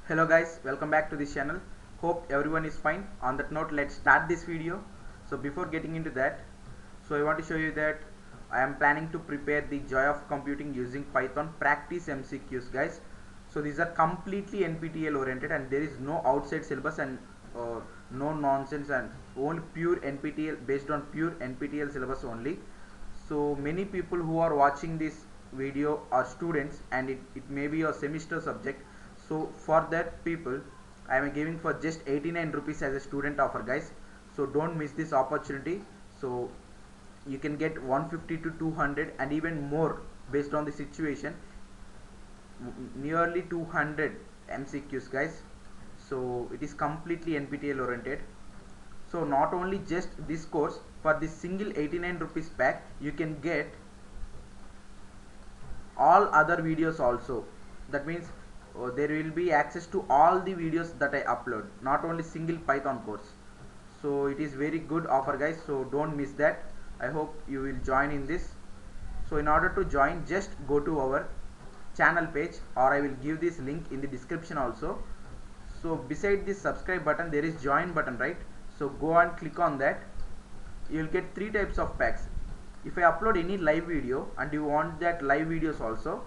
Hello guys, welcome back to this channel. Hope everyone is fine. On that note, let's start this video. So before getting into that, I want to show you that I am planning to prepare the Joy of Computing using Python practice MCQs, guys. So these are completely NPTEL oriented and there is no outside syllabus and no nonsense, and only pure NPTEL, based on pure NPTEL syllabus only. So many people who are watching this video are students and it may be a semester subject. So for that people I am giving for just 89 rupees as a student offer, guys. So don't miss this opportunity. So you can get 150 to 200 and even more based on the situation, nearly 200 MCQs, guys. So it is completely NPTEL oriented. So not only just this course, for this single 89 rupees pack you can get all other videos also. That means there will be access to all the videos that I upload, not only single Python course. So it is very good offer, guys, so don't miss that. I hope you will join in this. So in order to join, just go to our channel page, or I will give this link in the description also. So beside this subscribe button there is join button, right? So go and click on that. You will get three types of packs. If I upload any live video and you want that live videos also,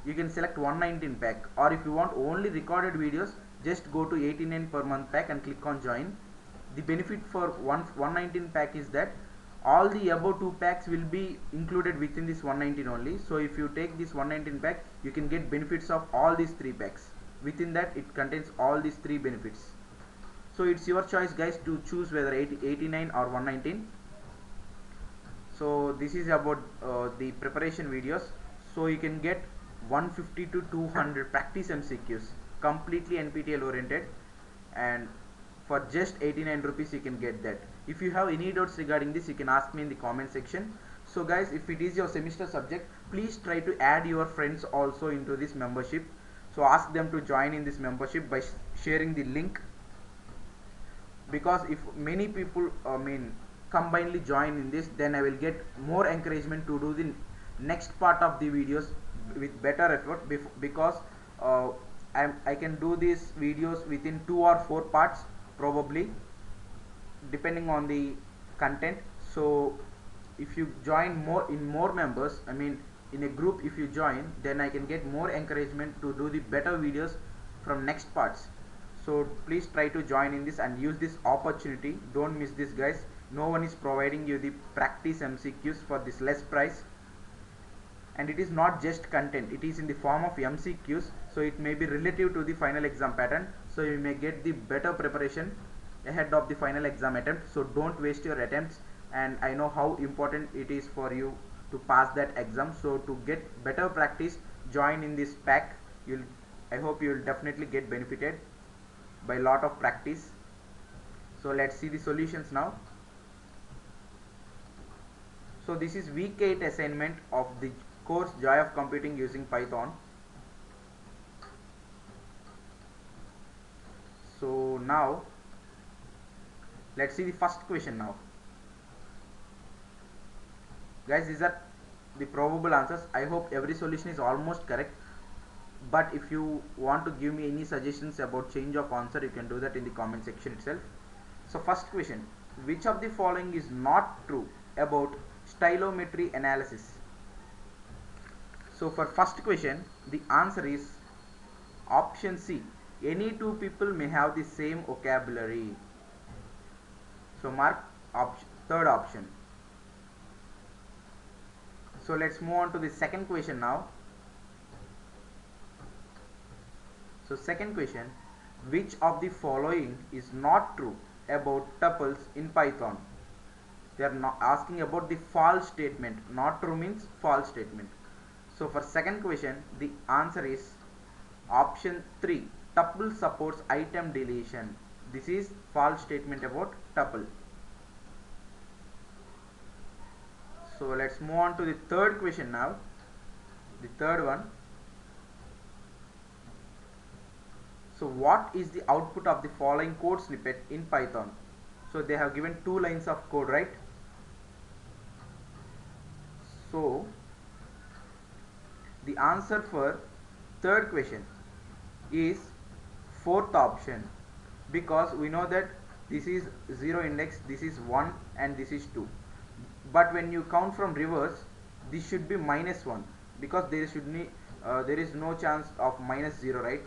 you can select 119 pack, or if you want only recorded videos, just go to 89 per month pack and click on join. The benefit for 119 pack is that all the above two packs will be included within this 119 only. So if you take this 119 pack, you can get benefits of all these three packs. Within that it contains all these three benefits. So it's your choice, guys, to choose whether 89 or 119. So this is about the preparation videos. So you can get 150 to 200 practice MCQs, completely NPTEL oriented, and for just 89 rupees you can get that. If you have any doubts regarding this, you can ask me in the comment section. So guys, if it is your semester subject, please try to add your friends also into this membership. So ask them to join in this membership by sharing the link, because if many people combinedly join in this, then I will get more encouragement to do the next part of the videos with better effort, because I can do these videos within 2 or 4 parts probably, depending on the content. So if you join more members, in a group, if you join, then I can get more encouragement to do the better videos from next parts. So please try to join in this and use this opportunity. Don't miss this, guys. No one is providing you the practice MCQs for this less price, and it is not just content, it is in the form of MCQs, so it may be relative to the final exam pattern, so you may get the better preparation ahead of the final exam attempt. So don't waste your attempts, and I know how important it is for you to pass that exam. So to get better practice, join in this pack. I hope you will definitely get benefited by a lot of practice. So let's see the solutions now. So this is week 8 assignment of the course Joy of Computing using Python. So now let's see the first question now. Guys, these are the probable answers. I hope every solution is almost correct, but if you want to give me any suggestions about change of answer, you can do that in the comment section itself. So first question, which of the following is not true about stylometry analysis? So for first question, the answer is option C. Any two people may have the same vocabulary. So mark third option. So let's move on to the second question now. So second question, which of the following is not true about tuples in Python? They are not asking about the false statement. Not true means false statement. So for second question, the answer is option 3. Tuple supports item deletion. This is false statement about tuple. So let's move on to the third question now. The third one. So what is the output of the following code snippet in Python? So they have given 2 lines of code, right? So the answer for third question is fourth option, because we know that this is 0 index, this is 1 and this is 2, but when you count from reverse this should be -1, because there is no chance of -0, right?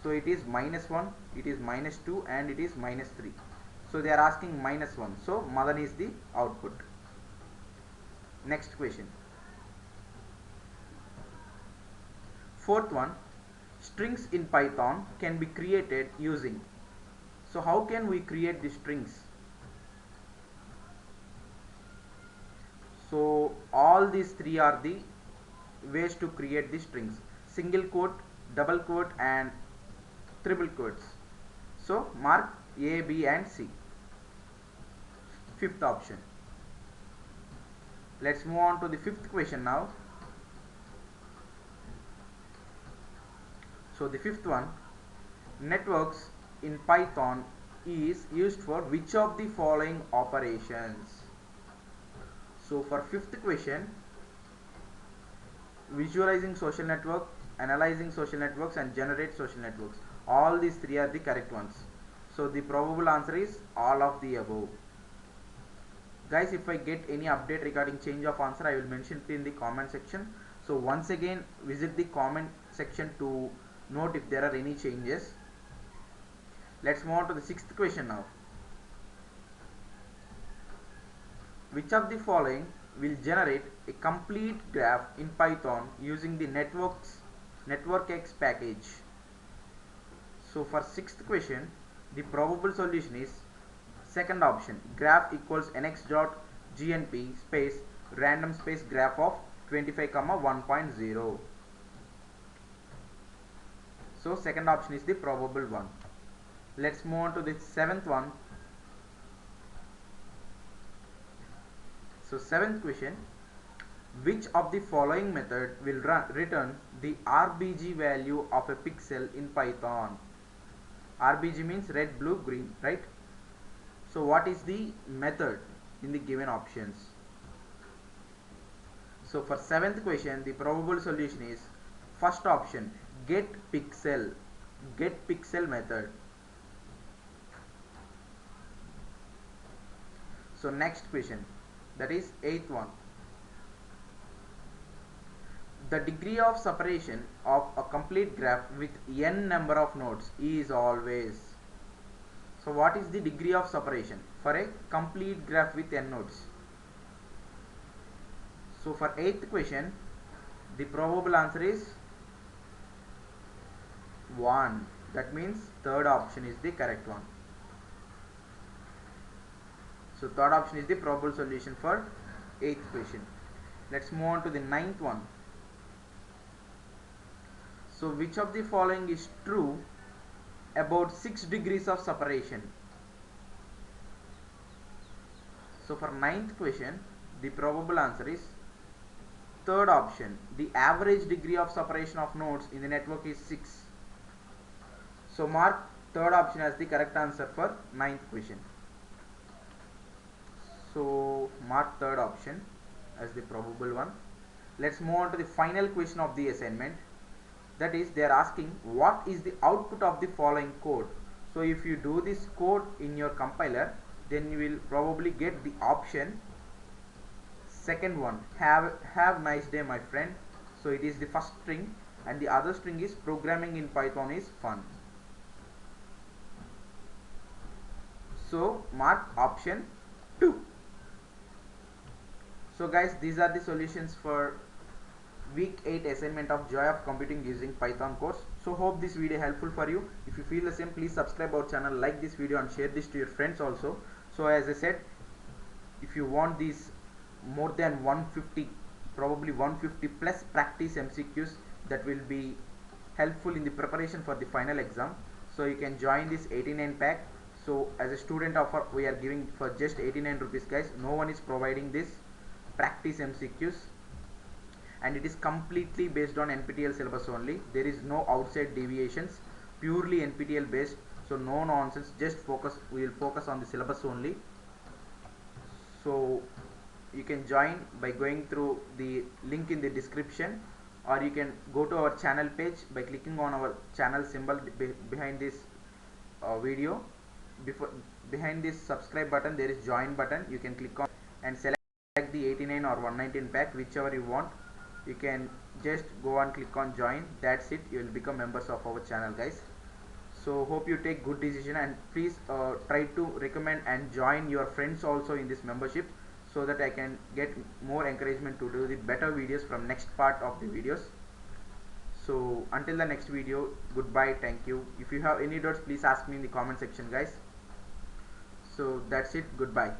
So it is -1, it is -2 and it is -3. So they are asking -1, so Madan is the output. Next question. Fourth one, strings in Python can be created using. So how can we create the strings? So all these three are the ways to create the strings: single quote, double quote and triple quotes. So mark A, B and C. Fifth option. Let's move on to the fifth question now. So the fifth one, networks in Python is used for which of the following operations? So for fifth question, visualizing social network, analyzing social networks and generate social networks. All these three are the correct ones. So the probable answer is all of the above. Guys, if I get any update regarding change of answer, I will mention it in the comment section. So once again visit the comment section to note if there are any changes. Let's move on to the sixth question now. Which of the following will generate a complete graph in Python using the networkx package? So for sixth question, the probable solution is second option, graph equals nx.gnp space random space graph of 25, 1.0. So second option is the probable one. Let's move on to the seventh one. So seventh question, which of the following method will return the RBG value of a pixel in Python? RBG means red, blue, green, right? So what is the method in the given options? So for seventh question, the probable solution is first option, get pixel method. So next question, that is eighth one. The degree of separation of a complete graph with n number of nodes is always. So what is the degree of separation for a complete graph with n nodes? So for eighth question, the probable answer is 1. That means third option is the correct one. So third option is the probable solution for eighth question. Let's move on to the ninth one. So which of the following is true about 6 degrees of separation? So for ninth question, the probable answer is third option, the average degree of separation of nodes in the network is 6. So mark third option as the correct answer for ninth question. So mark third option as the probable one. Let's move on to the final question of the assignment. That is, they are asking what is the output of the following code. So if you do this code in your compiler, then you will probably get the option second one, have nice day my friend. So it is the first string and the other string is programming in Python is fun. So mark option 2. So guys, these are the solutions for week 8 assignment of Joy of Computing using Python course. So hope this video helpful for you. If you feel the same, please subscribe our channel, like this video and share this to your friends also. So as I said, if you want these more than 150, probably 150 plus practice MCQs that will be helpful in the preparation for the final exam, so you can join this 89 pack. So as a student offer, we are giving for just 89 rupees guys. No one is providing this practice MCQs, and it is completely based on NPTEL syllabus only. There is no outside deviations, purely NPTEL based, so no nonsense, just focus, we will focus on the syllabus only. So you can join by going through the link in the description, or you can go to our channel page by clicking on our channel symbol behind this video. Before Behind this subscribe button there is join button. You can click on and select the 89 or 119 pack, whichever you want. You can just go and click on join. That's it, you will become members of our channel, guys. So hope you take good decision, and please try to recommend and join your friends also in this membership, so that I can get more encouragement to do the better videos from next part of the videos. So until the next video, goodbye, thank you. If you have any doubts, please ask me in the comment section, guys. So that's it, goodbye.